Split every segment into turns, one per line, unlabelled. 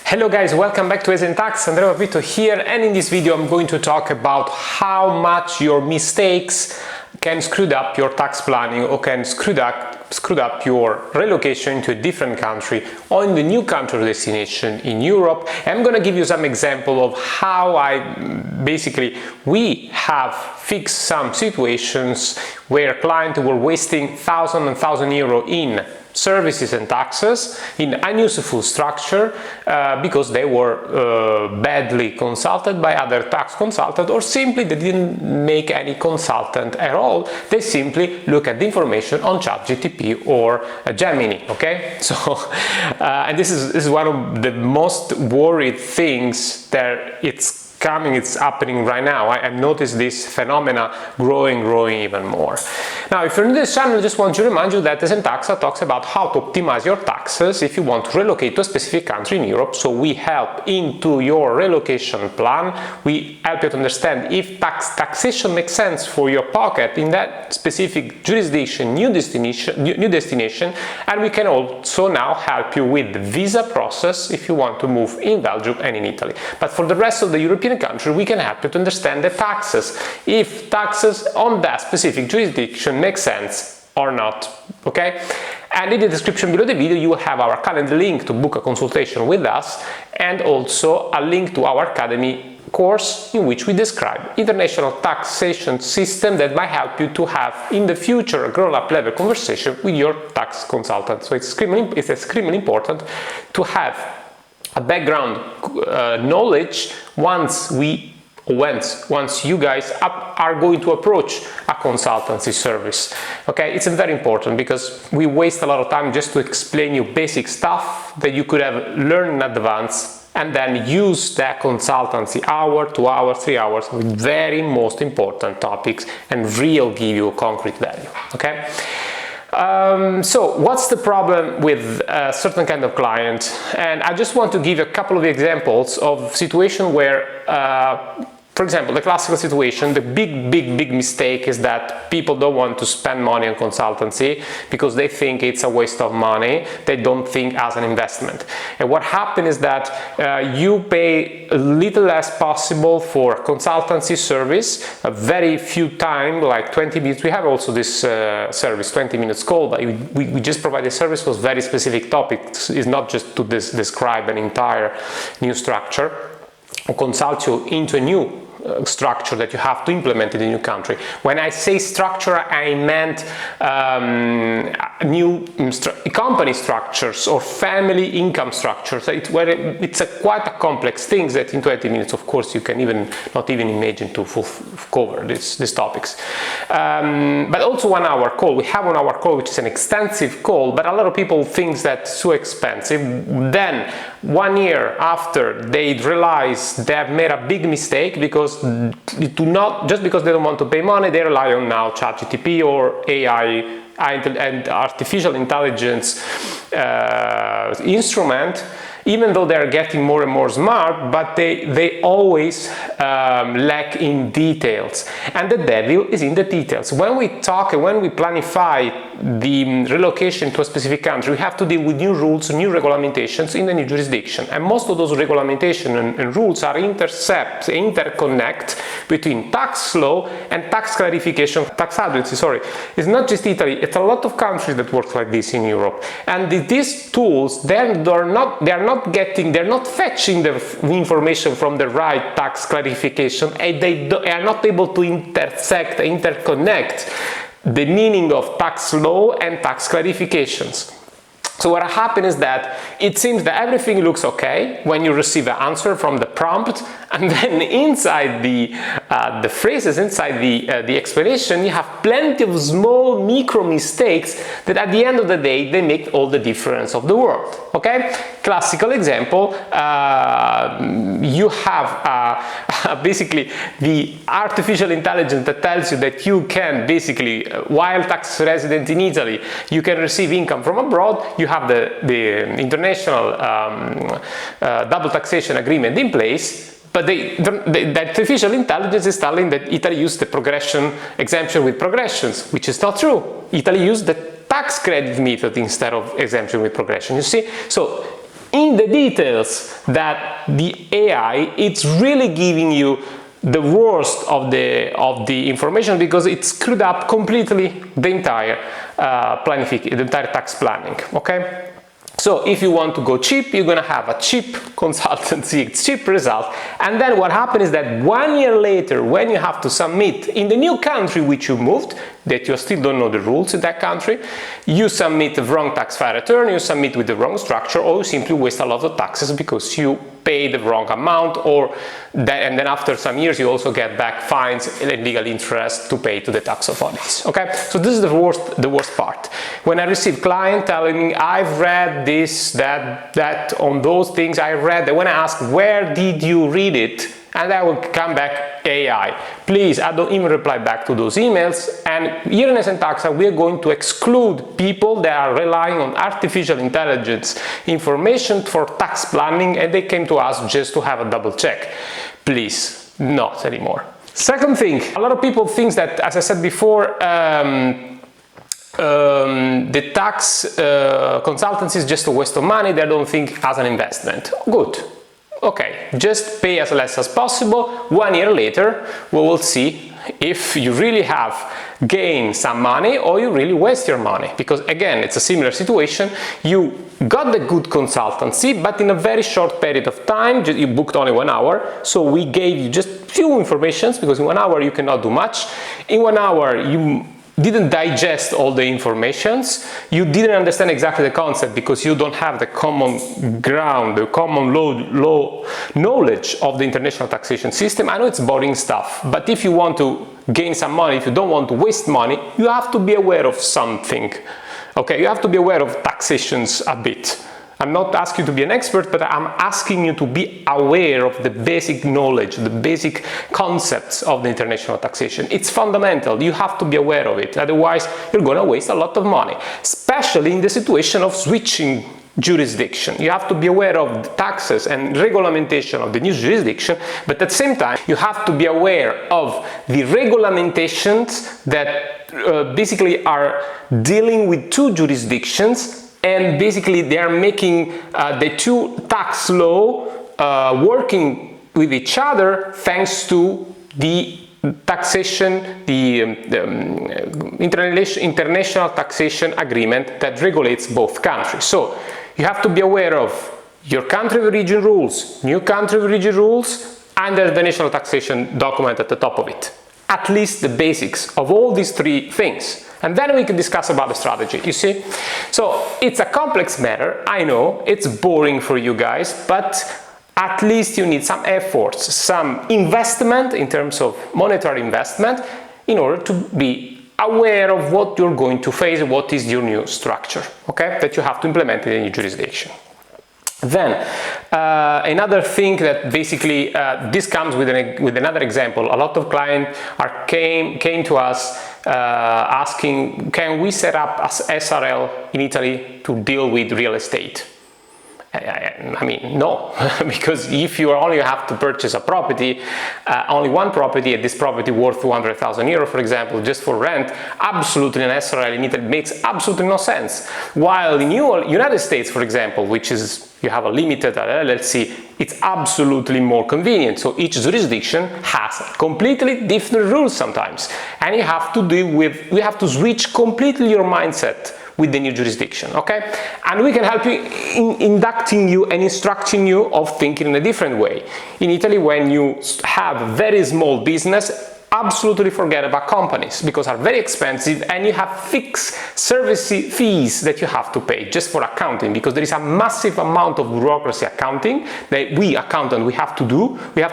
Hello guys, welcome back to ESENtaxa. Andrea Vito here, and in this video I'm going to talk about how much your mistakes can screw up your tax planning or can screw up your relocation to a different country or in the new country destination in Europe. I'm going to give you some example of how we have fixed some situations where clients were wasting thousands and thousands of euros in services and taxes in unuseful structure because they were badly consulted by other tax consultants, or simply they didn't make any consultant at all. They simply look at the information on ChatGPT or Gemini. Okay, so and this is one of the most worried things that it's happening right now. I've noticed this phenomena growing even more. Now, if you're new to this channel, I just want to remind you that ESENtaxa talks about how to optimize your taxes if you want to relocate to a specific country in Europe. So we help into your relocation plan. We help you to understand if taxation makes sense for your pocket in that specific jurisdiction, new destination, and we can also now help you with the visa process if you want to move in Belgium and in Italy. But for the rest of the European country, we can help you to understand the taxes, if taxes on that specific jurisdiction make sense or not. Okay, and in the description below the video you will have our calendar link to book a consultation with us, and also a link to our academy course in which we describe international taxation system that might help you to have in the future a grown-up level conversation with your tax consultant. So it's extremely important to have a background knowledge once you guys are going to approach a consultancy service. Okay, it's very important because we waste a lot of time just to explain you basic stuff that you could have learned in advance, and then use that consultancy hour, 2 hours, 3 hours with very most important topics and give you concrete value. Okay. So what's the problem with a certain kind of client? And I just want to give a couple of examples of situation where for example, the classical situation, the big mistake is that people don't want to spend money on consultancy because they think it's a waste of money. They don't think as an investment. And what happens is that you pay a little less possible for consultancy service, a very few time, like 20 minutes. We have also this service, 20 minutes call, but we just provide a service for very specific topics. It's not just to describe an entire new structure or consult you into a new structure that you have to implement in a new country. When I say structure, I meant new company structures or family income structures. It's quite a complex thing that in 20 minutes, of course, you can not even imagine to cover these topics. But also 1 hour call. We have 1 hour call, which is an extensive call, but a lot of people think that's too expensive. Then 1 year after, they realize they have made a big mistake because just because they don't want to pay money, they rely on now ChatGPT or AI and artificial intelligence instrument, even though they're getting more and more smart, but they always lack in details. And the devil is in the details. When we talk and when we planify the relocation to a specific country, we have to deal with new rules, new regulamentations in the new jurisdiction. And most of those regulamentations and rules are interconnect between tax law and tax clarification, tax agency, sorry. It's not just Italy, it's a lot of countries that work like this in Europe. And these tools, they're not fetching the information from the right tax clarification, and they are not able to interconnect the meaning of tax law and tax clarifications. So what happens is that it seems that everything looks okay when you receive an answer from the prompt, and then inside the phrases, inside the explanation, you have plenty of small micro mistakes that at the end of the day they make all the difference of the world. Okay, classical example, you have basically the artificial intelligence that tells you that you can basically, while tax resident in Italy, you can receive income from abroad. You have the international double taxation agreement in place, but the artificial intelligence is telling that Italy used the progression exemption with progressions, which is not true. Italy used the tax credit method instead of exemption with progression, you see? So in the details that the AI, it's really giving you the worst of the information, because it screwed up completely the entire the entire tax planning. Okay. So if you want to go cheap, you're going to have a cheap consultancy, cheap result. And then what happens is that 1 year later, when you have to submit in the new country which you moved, that you still don't know the rules in that country, you submit the wrong tax file return, you submit with the wrong structure, or you simply waste a lot of taxes because you pay the wrong amount, and then after some years you also get back fines and legal interest to pay to the tax authorities. Okay, so this is the worst part. When I receive client telling me, I've read this, that on those things I read, and when I ask, where did you read it? And I will come back, AI. Please, I don't even reply back to those emails. And here in ESENtaxa, we are going to exclude people that are relying on artificial intelligence information for tax planning, and they came to us just to have a double check. Please, not anymore. Second thing, a lot of people think that, as I said before, the tax consultancy is just a waste of money. They don't think as an investment. Good. Okay, just pay as less as possible. 1 year later, we will see if you really have gained some money or you really waste your money. Because again, it's a similar situation. You got the good consultancy, but in a very short period of time, you booked only 1 hour. So we gave you just few informations, because in 1 hour you cannot do much. In 1 hour, you didn't digest all the informations, you didn't understand exactly the concept because you don't have the common ground, the common law knowledge of the international taxation system. I know it's boring stuff, but if you want to gain some money, if you don't want to waste money, you have to be aware of something. Okay, you have to be aware of taxations a bit. I'm not asking you to be an expert, but I'm asking you to be aware of the basic knowledge, the basic concepts of the international taxation. It's fundamental. You have to be aware of it. Otherwise, you're going to waste a lot of money, especially in the situation of switching jurisdiction. You have to be aware of the taxes and regulation of the new jurisdiction, but at the same time, you have to be aware of the regulamentations that basically are dealing with two jurisdictions, and basically they are making the two tax law working with each other thanks to the taxation, the international taxation agreement that regulates both countries. So you have to be aware of your country of origin rules, new country of origin rules, and the national taxation document at the top of it. At least the basics of all these three things. And then we can discuss about the strategy, you see? So it's a complex matter, I know, it's boring for you guys, but at least you need some efforts, some investment in terms of monetary investment in order to be aware of what you're going to face, what is your new structure, okay, that you have to implement in a new jurisdiction. Then another thing that basically this comes with another example. A lot of clients came to us asking, can we set up as SRL in Italy to deal with real estate? I mean, no, because if you only have to purchase a property, only one property, and this property worth 200,000 euro, for example, just for rent, absolutely an SRL in Italy makes absolutely no sense. While in United States, for example, which is, you have a limited LLC, it's absolutely more convenient. So each jurisdiction has completely different rules sometimes. And you have to switch completely your mindset with the new jurisdiction, okay? And we can help you in inducting you and instructing you of thinking in a different way. In Italy, when you have a very small business, absolutely forget about companies because are very expensive, and you have fixed service fees that you have to pay just for accounting, because there is a massive amount of bureaucracy accounting that we accountants we have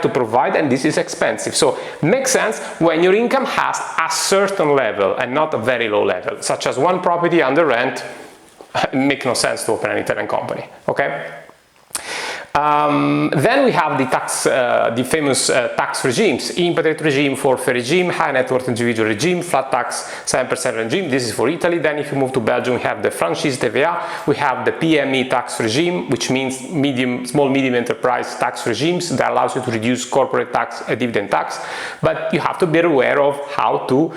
to provide, and this is expensive. So it makes sense when your income has a certain level and not a very low level, such as one property under rent. It makes no sense to open an Italian company, okay? Then we have the famous tax regimes: impatriate regime, forfeit regime, high net worth individual regime, flat tax 7% regime. This is for Italy. Then if you move to Belgium, we have the franchise TVA, we have the PME tax regime, which means small medium enterprise tax regimes that allows you to reduce corporate tax and dividend tax. But you have to be aware of how to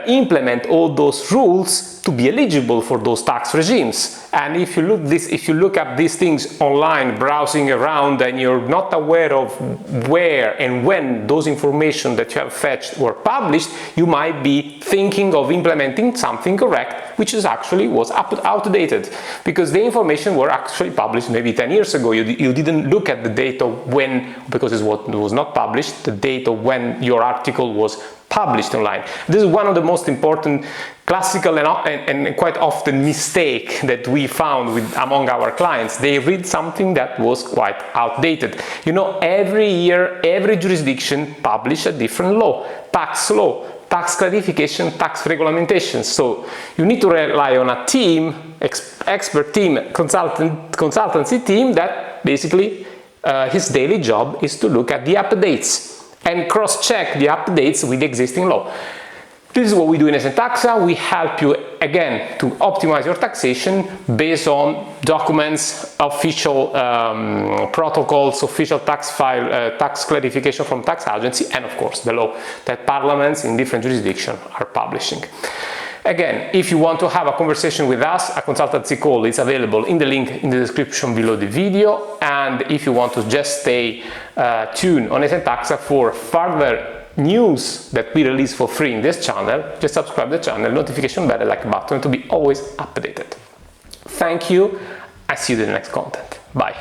implement all those rules to be eligible for those tax regimes. And if you look up these things online, browsing around, and you're not aware of where and when those information that you have fetched were published, you might be thinking of implementing something correct, which was outdated, because the information were actually published maybe 10 years ago. You didn't look at the date of when, because it was not published, the date of when your article was published online. This is one of the most important classical and quite often mistake that we found among our clients. They read something that was quite outdated. You know, every year, every jurisdiction publish a different law, tax clarification, tax regulation. So you need to rely on a team, expert team, consultancy team that basically his daily job is to look at the updates and cross-check the updates with the existing law. This is what we do in ESENtaxa. We help you, again, to optimize your taxation based on documents, official protocols, official tax file, tax clarification from tax agency, and of course the law that parliaments in different jurisdictions are publishing. Again, if you want to have a conversation with us, a consultancy call is available in the link in the description below the video. And if you want to just stay tuned on ESENtaxa for further news that we release for free in this channel, just subscribe to the channel, notification bell, like button to be always updated. Thank you. I see you in the next content. Bye.